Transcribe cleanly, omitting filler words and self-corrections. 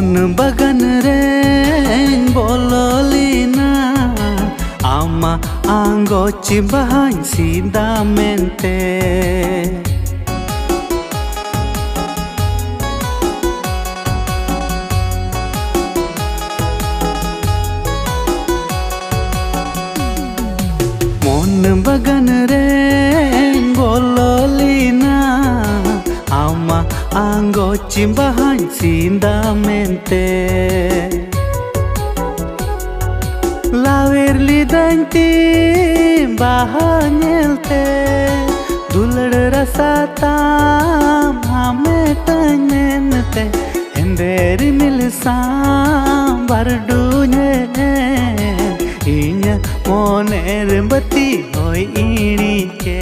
मन बगन रे बोलोलीना आमा आंगो चिबाहाñ सीधा मेंते मन बगन रे बोलोलीना आमा आंगो चिबाहाñ सीधा मेंते लावेर लिदांती बाहा नेलते दुलड़ रसाताम हामेटाñ मेनते हेंदेरी मिलसाम बारडुñe इña मोनेर बत्ती होय इणिके